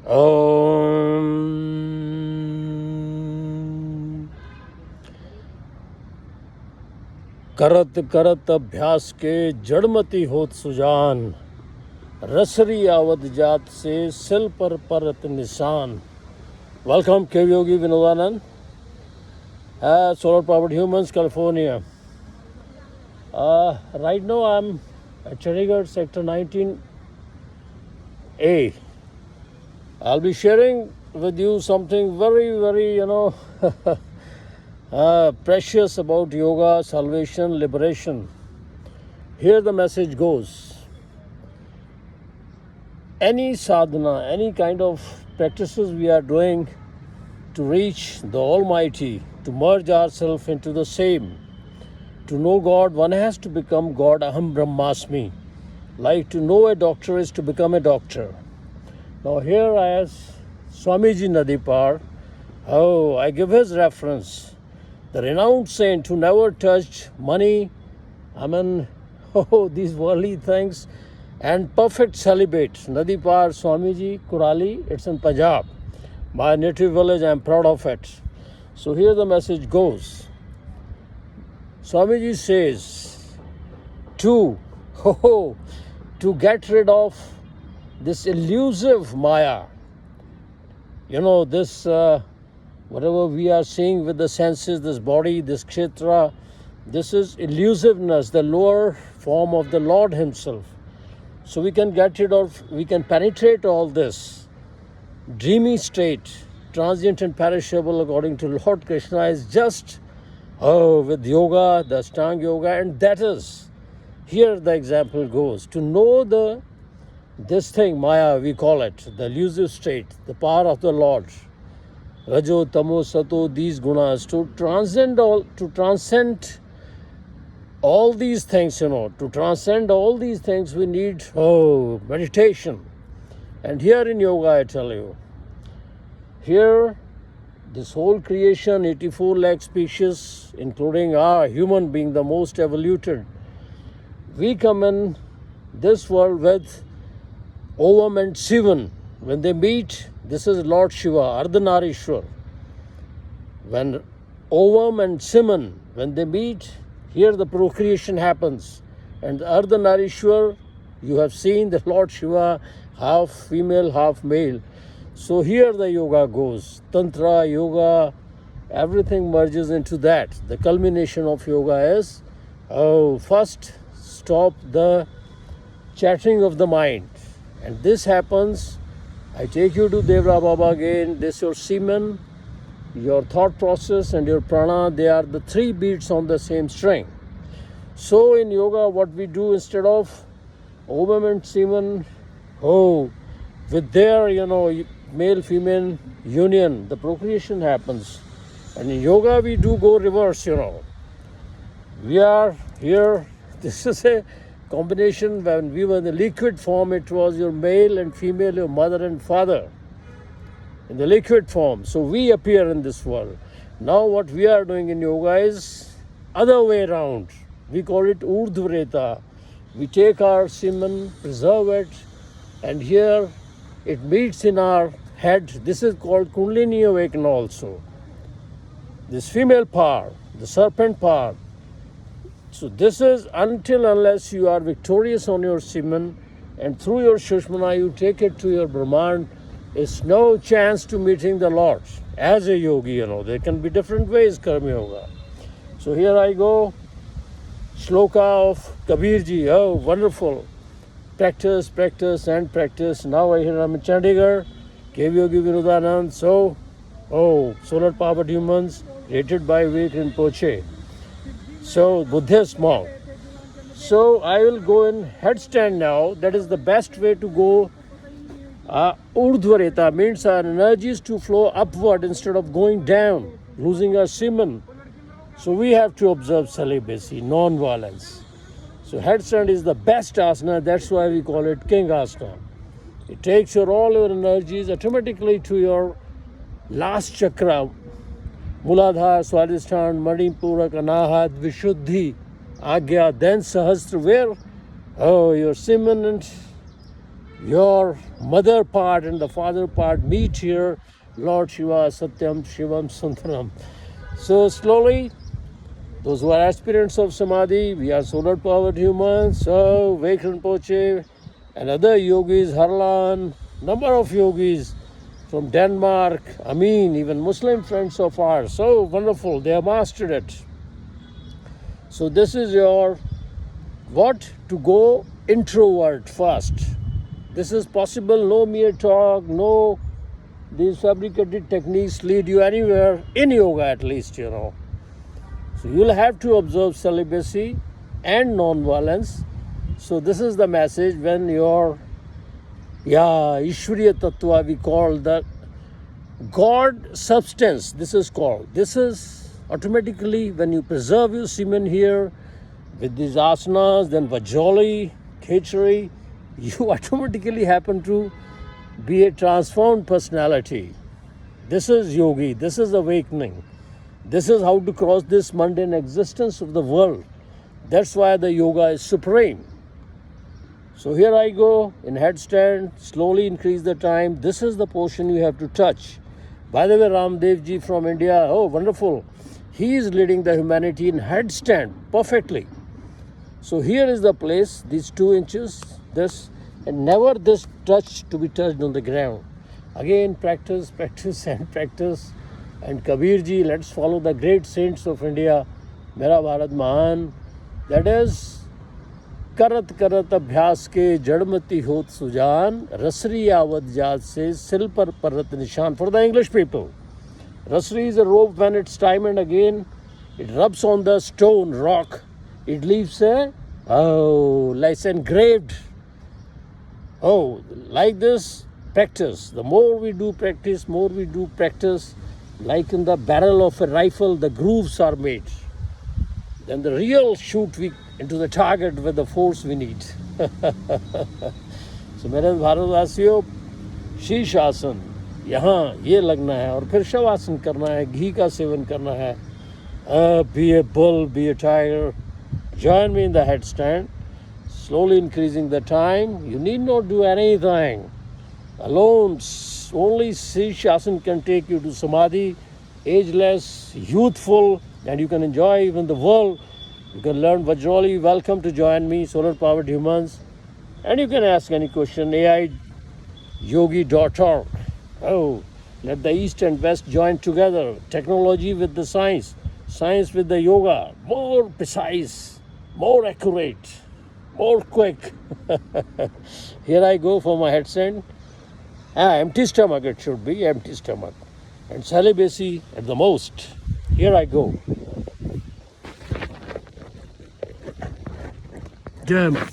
ओम करत करत अभ्यास के जड़मती होत सुजान, रसरी आवत जात से सिल पर परत निशान. Welcome, K Yogi Vinodanand, Solar Powered Humans, California. Right now I'm at Chandigarh, Sector 19A. I'll be sharing with you something very, precious about yoga, salvation, liberation. Here the message goes. Any sadhana, any kind of practices we are doing to reach the Almighty, to merge ourselves into the same, to know God, one has to become God, Aham Brahmasmi. Like to know a doctor is to become a doctor. Now here I ask Swamiji Nadipar, I give his reference. The renowned saint who never touched money, these worldly things, and perfect celibate, Nadipar Swamiji Kurali, it's in Punjab. My native village, I'm proud of it. So here the message goes. Swamiji says, to get rid of this elusive Maya, this whatever we are seeing with the senses, this body, this kshetra, this is elusiveness, the lower form of the Lord himself. So we can get rid of, we can penetrate all this dreamy state, transient and perishable according to Lord Krishna, is just with yoga, the Ashtanga yoga, and that is, here the example goes, to know this thing, Maya we call it, the elusive state, the power of the Lord, Rajo, Tamo, Sato, these gunas, to transcend all these things, to transcend all these things we need meditation. And here in yoga, I tell you, here this whole creation, 84 lakh species, including our human being, the most evoluted, we come in this world with Ovam and Sivan. When they meet, this is Lord Shiva, Ardhanarishwar. When Ovam and Siman, when they meet, here the procreation happens. And Ardhanarishwar, you have seen the Lord Shiva, half female, half male. So here the yoga goes. Tantra, yoga, everything merges into that. The culmination of yoga is, first stop the chattering of the mind. And this happens, I take you to Devra Baba again, this your semen, your thought process and your prana, they are the three beats on the same string. So in yoga, what we do instead of Om and semen, with their, male-female union, the procreation happens. And in yoga, we do go reverse, We are here, this is a combination. When we were in the liquid form, it was your male and female, your mother and father, in the liquid form. So we appear in this world. Now what we are doing in yoga is other way around. We call it Urdhvreta. We take our semen, preserve it, and here it meets in our head. This is called Kundalini Awaken also. This female power, the serpent power. So this is unless you are victorious on your semen and through your Shushmana you take it to your Brahman, it's no chance to meeting the Lord. As a yogi, there can be different ways, Karma Yoga. So here I go, Shloka of Kabirji, wonderful. Practice and practice. Now I hear I'm in Chandigarh, K Yogi Vinodanand, Solar Powered Humans, rated by Vivek Rinpoche. So, Buddhist monk. So, I will go in headstand now. That is the best way to go. Urdhvareta means our energies to flow upward instead of going down, losing our semen. So, we have to observe celibacy, non-violence. So, headstand is the best asana. That's why we call it King Asana. It takes all your energies automatically to your last chakra, Muladhara, Swadhisthana, Manipurak, Anahat, Vishuddhi, Agya, then Sahasra, where your semen and your mother part and the father part meet here. Lord Shiva, Satyam, Shivam, Sundaram. So slowly, those who are aspirants of Samadhi, we are solar powered humans. So Vaikran Poche and other yogis, Harlan, number of yogis from Denmark, Amin, even Muslim friends of ours. So wonderful, they have mastered it. So this is your what to go introvert first. This is possible, no mere talk, no these fabricated techniques lead you anywhere in yoga at least, you know. So you'll have to observe celibacy and non-violence. So this is the message when your Ishvariya Tattva we call the God substance, this is called. This is automatically when you preserve your semen here with these asanas, then Vajoli, Khechari, you automatically happen to be a transformed personality. This is yogi, this is awakening. This is how to cross this mundane existence of the world. That's why the yoga is supreme. So here I go in headstand, slowly increase the time. This is the portion you have to touch. By the way, Ramdev ji from India, oh wonderful. He is leading the humanity in headstand perfectly. So here is the place, these 2 inches, this, and never this touch to be touched on the ground. Again, practice, practice and practice. And Kabir ji, let's follow the great saints of India, Mera Bharat Mahan. That is, करत करत अभ्यास के जड़मती होत सुजान रसरी आवत जात से सिल पर परत निशान. For the English people, rasri is a rope. When it's time and again it rubs on the stone, rock, it leaves a like engraved. Like this practice. The more we do practice, like in the barrel of a rifle, the grooves are made. Then the real shoot into the target with the force we need. So मेरे भारतवासियों, शीश आसन यहाँ ये लगना है और फिर शवासन करना है, घी का सेवन करना है. Be a bull, be a tiger. Join me in the headstand, slowly increasing the time. You need not do anything. Alone, only Shasana can take you to Samadhi, ageless, youthful, and you can enjoy even the world. You can learn Vajroli. Welcome to join me, Solar Powered Humans. And you can ask any question, aiyogi.org. Let the East and West join together. Technology with the science with the yoga. More precise, more accurate, more quick. Here I go for my headstand. Empty stomach, it should be, empty stomach. And celibacy at the most. Here I go. Jai Mata.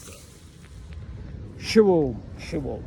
Shivom, Shivom.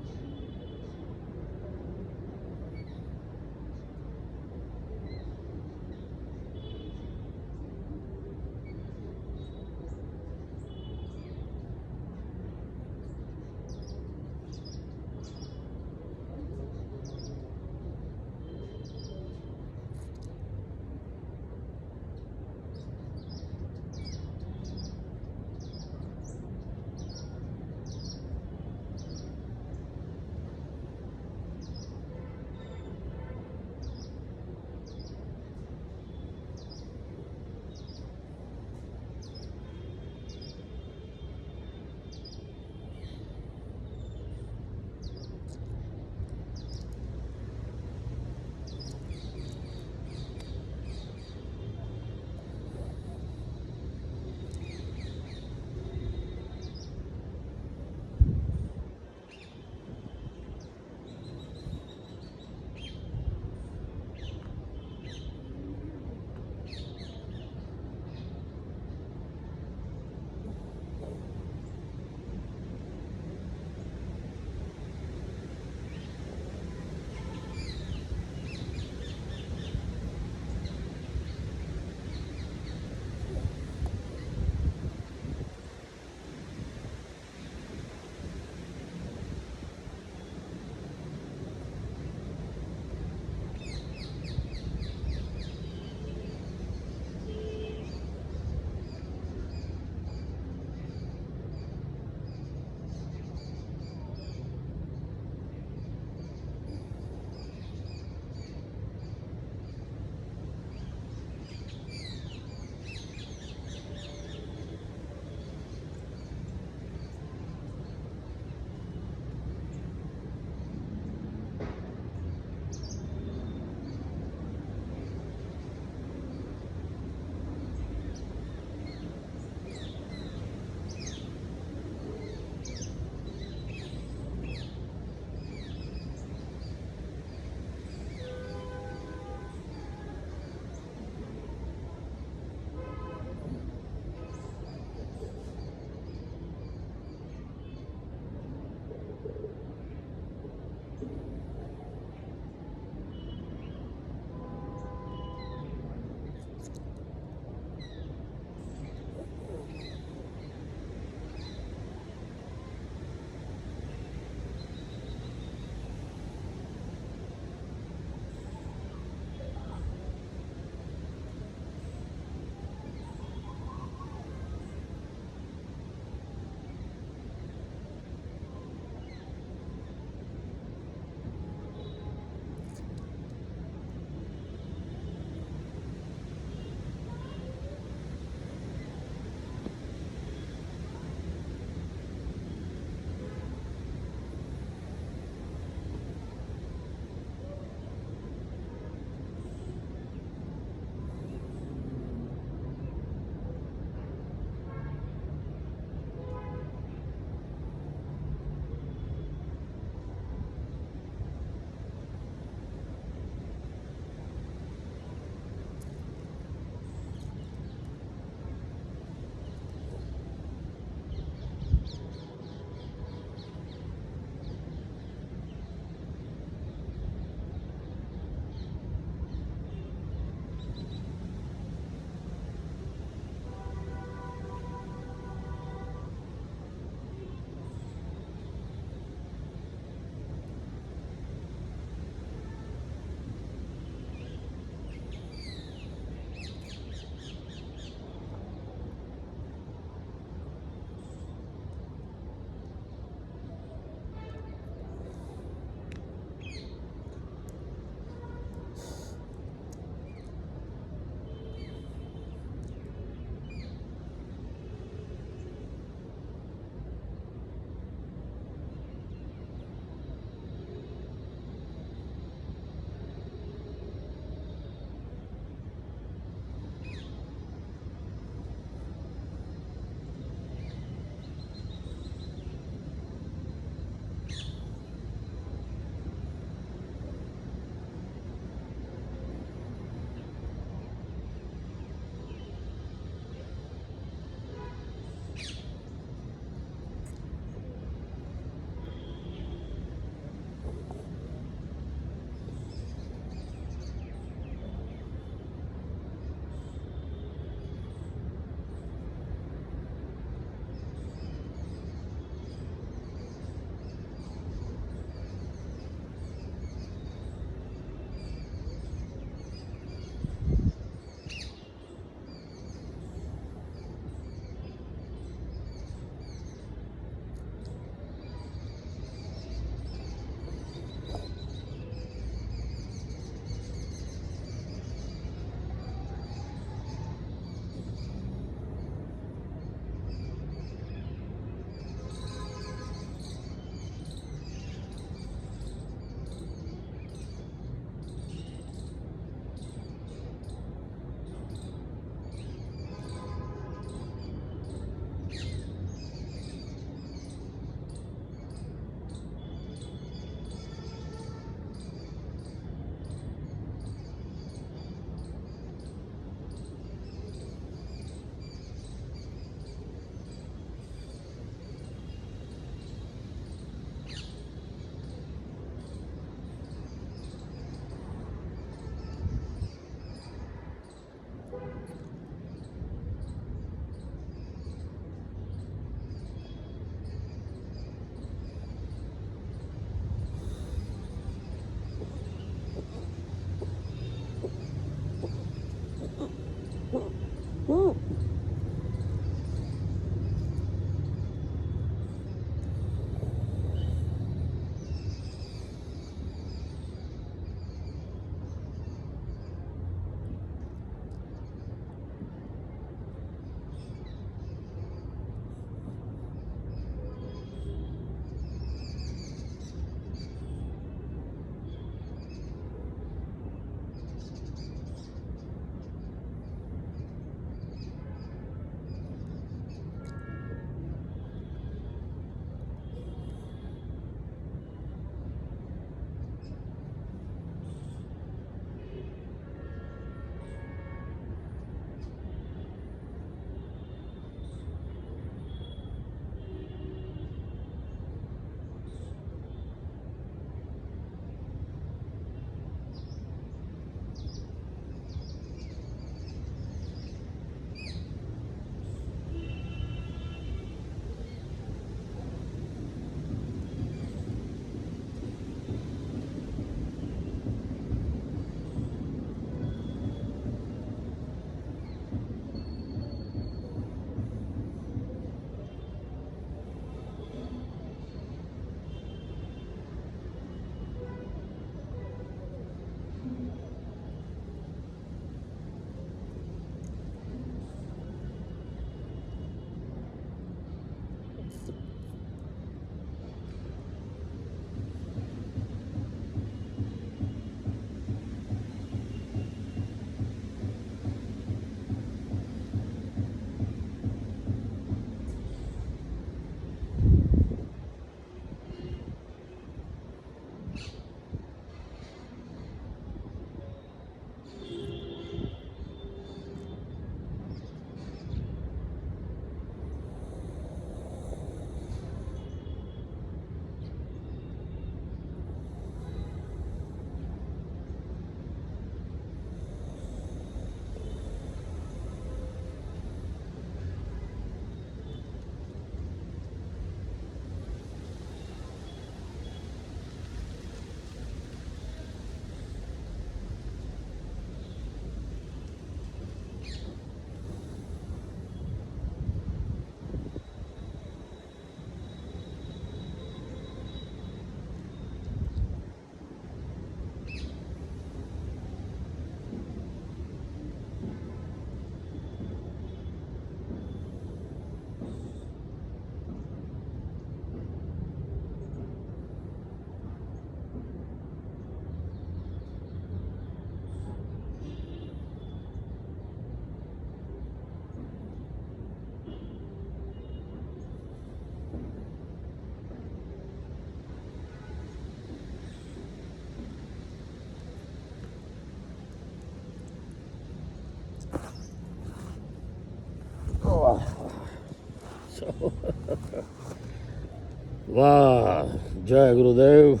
Wow, Jai Gurudev.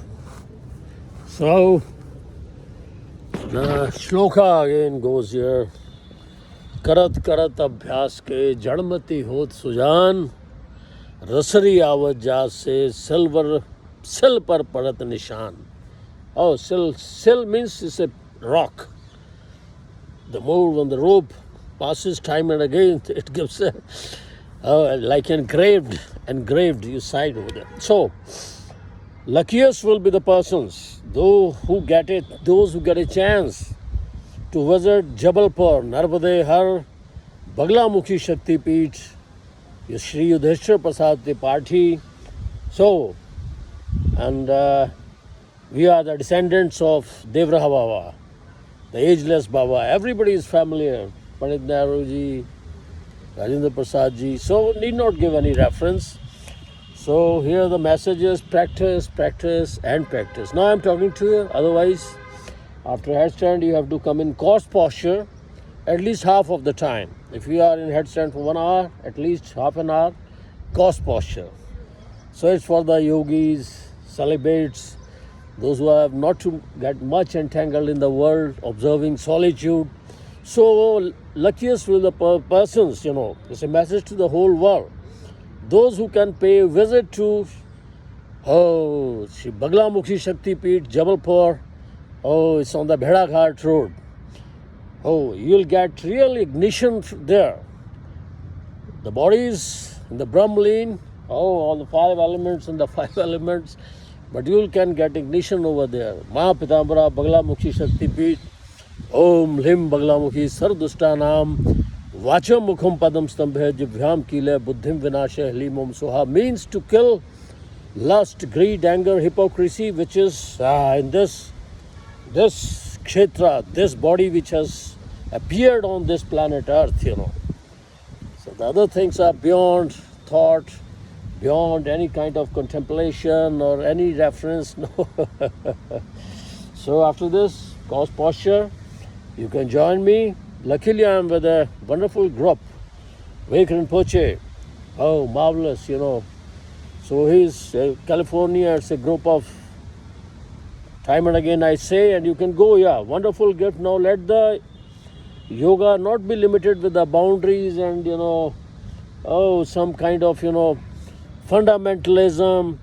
So, the shloka again goes here. करत करत अभ्यास के जड़मती होत सुजान रसरी आवत जा से सिल पर पड़त निशान. Oh, sill means it's a rock. The more when the rope passes time and again, it gives a like engraved you sight over there. So, luckiest will be the persons, those who get a chance to visit Jabalpur, Narvade Har, Baglamukhi Shakti Peeth, Shri Yudhishthira Prasad Tripathi. So, and we are the descendants of Devraha Baba, the ageless Baba. Everybody is familiar. Pandit Nehru ji, Rajendra Prasad ji. So, need not give any reference. So, here the message is practice, practice, and practice. Now I am talking to you. Otherwise, after headstand, you have to come in cross posture at least half of the time. If you are in headstand for 1 hour, at least half an hour, cross posture. So it's for the yogis, celibates, those who have not to get much entangled in the world, observing solitude. So luckiest will the persons, it's a message to the whole world. Those who can pay a visit to Shri Baglamukhi Shakti Peeth, Jabalpur. It's on the Bheda Ghat road. You'll get real ignition there. The bodies in the Brahmaleen, all the 5 elements and the 5 elements, but you can get ignition over there. Maha Pitambara Baglamukhi Shakti Peeth, Om Lim Baglamukhi Sardustanam, Vacham Mukham Padam Stambhe Jibhyam Kile Buddhim Vinashe Hlim Om Soha means to kill lust, greed, anger, hypocrisy, which is in this kshetra, this body which has appeared on this planet Earth, So the other things are beyond thought, beyond any kind of contemplation or any reference. No. So after this, cross posture, you can join me. Luckily, I am with a wonderful group. Vivek Rinpoche. Marvelous, So he's California, it's a group of time and again I say, and you can go, wonderful gift. Now let the yoga not be limited with the boundaries and, some kind of, fundamentalism,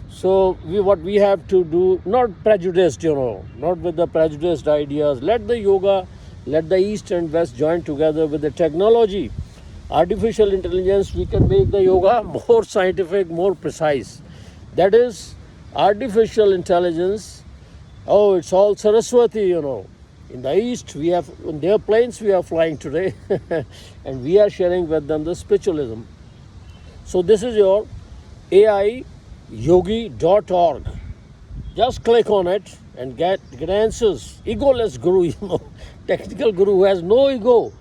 So what we have to do, not prejudiced, not with the prejudiced ideas. Let the yoga, let the East and West join together with the technology. Artificial intelligence, we can make the yoga more scientific, more precise. That is artificial intelligence. It's all Saraswati, In the East, we have, in their planes we are flying today. And we are sharing with them the spiritualism. So this is your aiyogi.org. Just click on it and get answers. Egoless guru, technical guru who has no ego.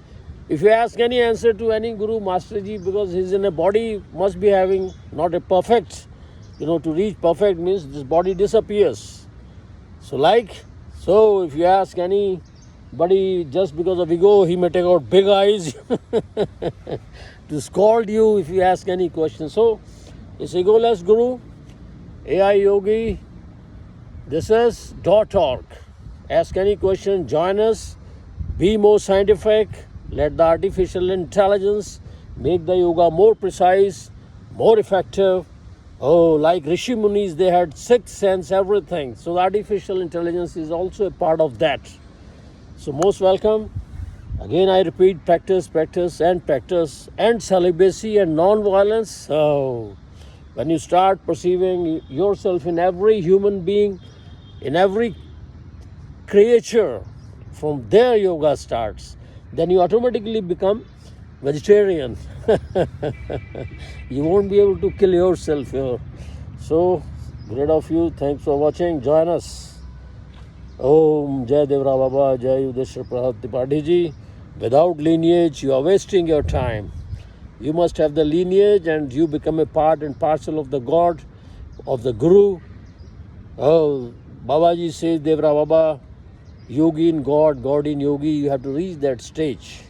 If you ask any answer to any guru, Masterji, because he's in a body, must be having not a perfect, to reach perfect means this body disappears. So if you ask anybody just because of ego, he may take out big eyes to scold you if you ask any question. So it's egoless guru, AI Yogi, this is .org. Ask any question, join us, be more scientific, let the artificial intelligence make the yoga more precise, more effective. Like Rishi Munis, they had 6th sense, everything. So the artificial intelligence is also a part of that. So most welcome. Again, I repeat, practice, practice, and practice, and celibacy and non-violence. So when you start perceiving yourself in every human being, in every creature, from there yoga starts. Then you automatically become vegetarian. You won't be able to kill yourself here. So, great of you. Thanks for watching. Join us. Om Jai Devraha Baba, Jai Yudhishthira Prasad Tripathi ji. Without lineage, you are wasting your time. You must have the lineage and you become a part and parcel of the God, of the Guru. Babaji says, Devraha Baba, yogi in God, God in yogi. You have to reach that stage.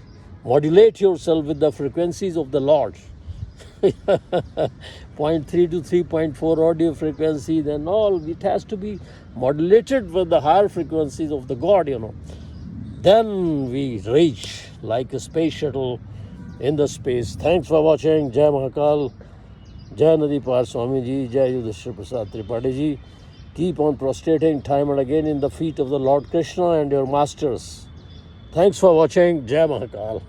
Modulate yourself with the frequencies of the Lord. 0.3 to 3.4 audio frequency, then all it has to be modulated with the higher frequencies of the God, Then we reach like a space shuttle in the space. Thanks for watching. Jai Mahakal, Jai Nadi Par Swami Ji, Jai Yudhishthira Prasad Tripathi Ji. Keep on prostrating time and again in the feet of the Lord Krishna and your masters. Thanks for watching. Jai Mahakal.